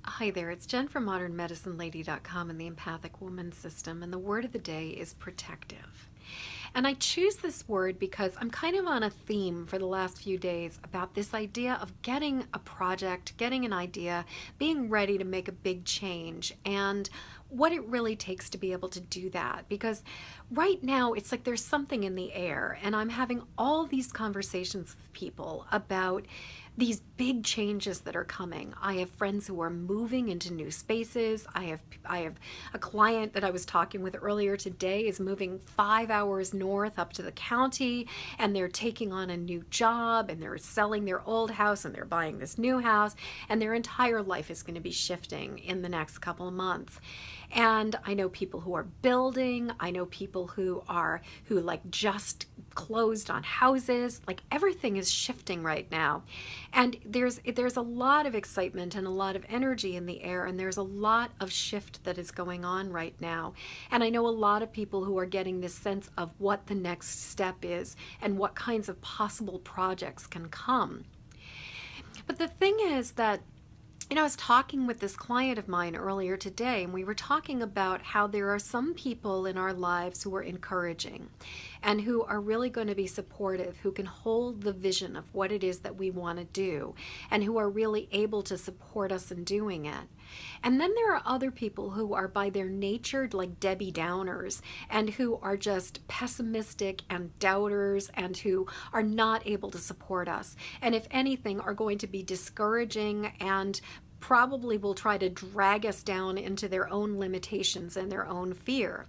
Hi there, it's Jen from modernmedicinelady.com and the Empathic Woman System, and the word of the day is protective. And I choose this word because I'm kind of on a theme for the last few days about this idea of getting a project, getting an idea, being ready to make a big change, and what it really takes to be able to do that. Because right now it's like there's something in the air, and I'm having all these conversations with people about these big changes that are coming. I have friends who are moving into new spaces. I have a client that I was talking with earlier today is moving 5 hours north up to the county, and they're taking on a new job, and they're selling their old house and they're buying this new house, and their entire life is going to be shifting in the next couple of months. And I know people who are building. I know people who like just closed on houses. Like everything is shifting right now. And there's a lot of excitement and a lot of energy in the air, and there's a lot of shift that is going on right now. And I know a lot of people who are getting this sense of what the next step is and what kinds of possible projects can come. But the thing is that I was talking with this client of mine earlier today, and we were talking about how there are some people in our lives who are encouraging and who are really going to be supportive, who can hold the vision of what it is that we want to do, and who are really able to support us in doing it. And then there are other people who are by their nature like Debbie Downers, and who are just pessimistic and doubters, and who are not able to support us, and if anything are going to be discouraging and probably will try to drag us down into their own limitations and their own fear.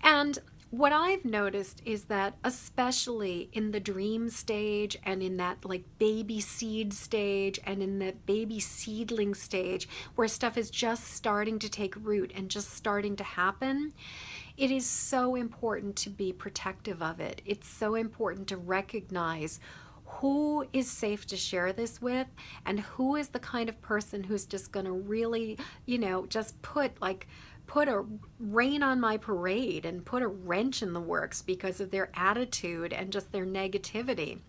And what I've noticed is that especially in the dream stage and in that like baby seed stage and in that baby seedling stage where stuff is just starting to take root and just starting to happen, it is so important to be protective of it. It's so important to recognize who is safe to share this with, and who is the kind of person who's just going to really, just put a rain on my parade and put a wrench in the works because of their attitude and just their negativity.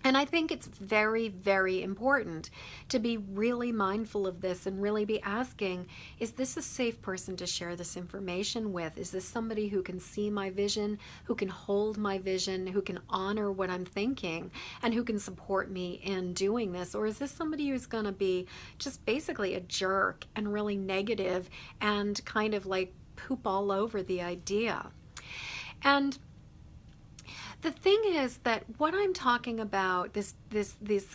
And I think it's very, very important to be really mindful of this and really be asking, is this a safe person to share this information with? Is this somebody who can see my vision, who can hold my vision, who can honor what I'm thinking, and who can support me in doing this? Or is this somebody who's going to be just basically a jerk and really negative and kind of like poop all over the idea? And the thing is that what I'm talking about, this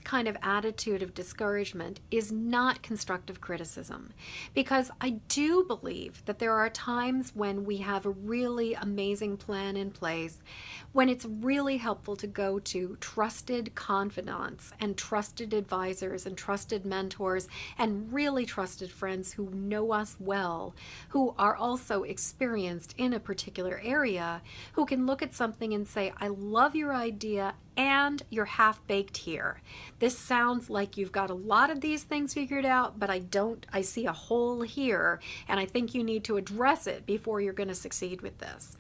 kind of attitude of discouragement, is not constructive criticism. Because I do believe that there are times when we have a really amazing plan in place, when it's really helpful to go to trusted confidants and trusted advisors and trusted mentors and really trusted friends who know us well, who are also experienced in a particular area, who can look at something and say, I love your idea and you're half-baked here. This sounds like you've got a lot of these things figured out, but I see a hole here, and I think you need to address it before you're going to succeed with this.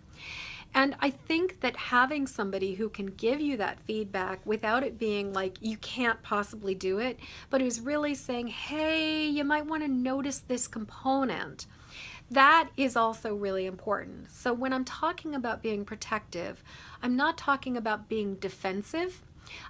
And I think that having somebody who can give you that feedback without it being like you can't possibly do it, but who's really saying, hey, you might want to notice this component, that is also really important. So when I'm talking about being protective, I'm not talking about being defensive.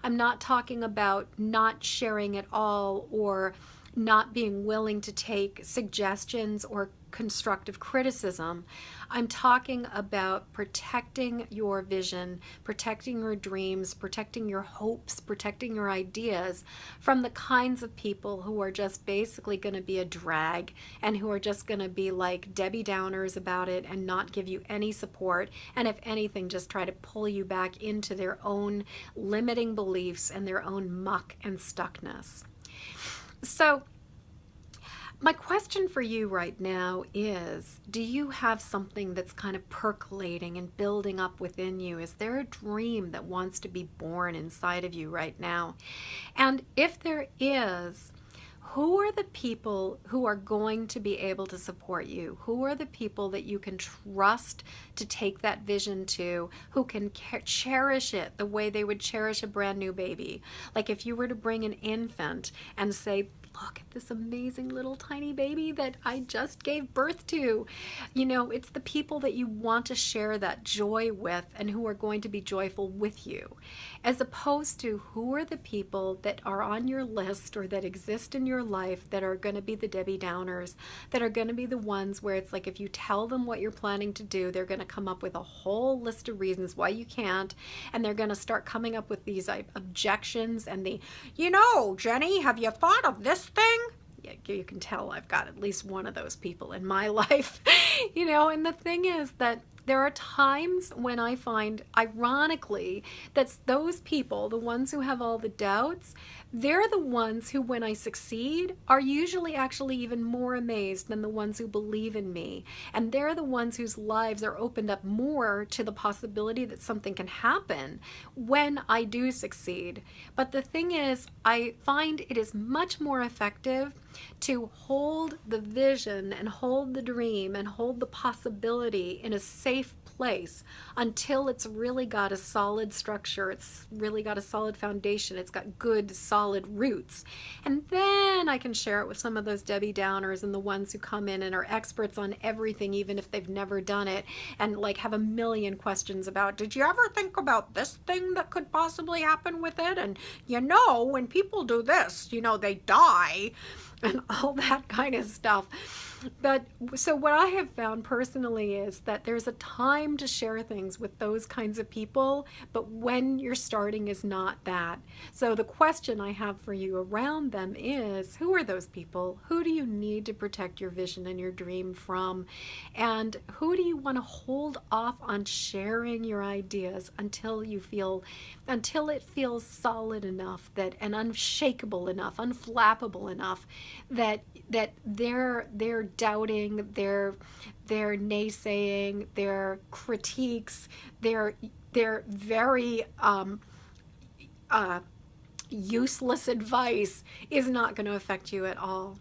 I'm not talking about not sharing at all or not being willing to take suggestions or constructive criticism. I'm talking about protecting your vision, protecting your dreams, protecting your hopes, protecting your ideas from the kinds of people who are just basically going to be a drag and who are just going to be like Debbie Downers about it and not give you any support, and if anything, just try to pull you back into their own limiting beliefs and their own muck and stuckness. So my question for you right now is, do you have something that's kind of percolating and building up within you? Is there a dream that wants to be born inside of you right now? And if there is, who are the people who are going to be able to support you? Who are the people that you can trust to take that vision to, who can cherish it the way they would cherish a brand new baby? Like if you were to bring an infant and say, look at this amazing little tiny baby that I just gave birth to. You know, it's the people that you want to share that joy with and who are going to be joyful with you, as opposed to who are the people that are on your list or that exist in your life that are going to be the Debbie Downers, that are going to be the ones where it's like if you tell them what you're planning to do, they're going to come up with a whole list of reasons why you can't, and they're going to start coming up with these objections and the, you know, Jenny, have you thought of this thing? Yeah, you can tell I've got at least one of those people in my life. You know, and the thing is that there are times when I find, ironically, that those people, the ones who have all the doubts, they're the ones who, when I succeed, are usually actually even more amazed than the ones who believe in me. And they're the ones whose lives are opened up more to the possibility that something can happen when I do succeed. But the thing is, I find it is much more effective to hold the vision and hold the dream and hold the possibility in a safe place until it's really got a solid structure, it's really got a solid foundation, it's got good solid roots. And then I can share it with some of those Debbie Downers and the ones who come in and are experts on everything, even if they've never done it, and like have a million questions about, did you ever think about this thing that could possibly happen with it? And you know, when people do this, you know, they die, and all that kind of stuff. But so what I have found personally is that there's a time to share things with those kinds of people, but when you're starting is not that. So the question I have for you around them is, who are those people? Who do you need to protect your vision and your dream from? And who do you want to hold off on sharing your ideas until it feels solid enough, that and unshakable enough, unflappable enough, that they're doubting, their naysaying, their critiques, their very useless advice is not going to affect you at all.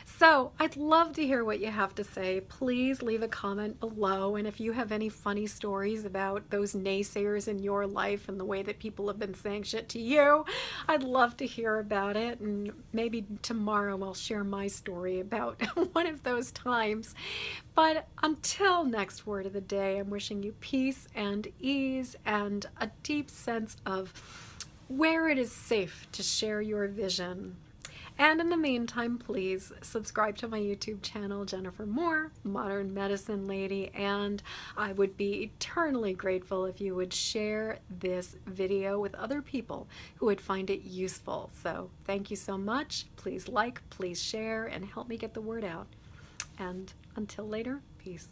So I'd love to hear what you have to say. Please leave a comment below, and if you have any funny stories about those naysayers in your life and the way that people have been saying shit to you, I'd love to hear about it, and maybe tomorrow I'll share my story about one of those times. But until next word of the day, I'm wishing you peace and ease and a deep sense of where it is safe to share your vision. And in the meantime, please subscribe to my YouTube channel, Jennifer Moore, Modern Medicine Lady, and I would be eternally grateful if you would share this video with other people who would find it useful. So thank you so much. Please like, please share, and help me get the word out. And until later, peace.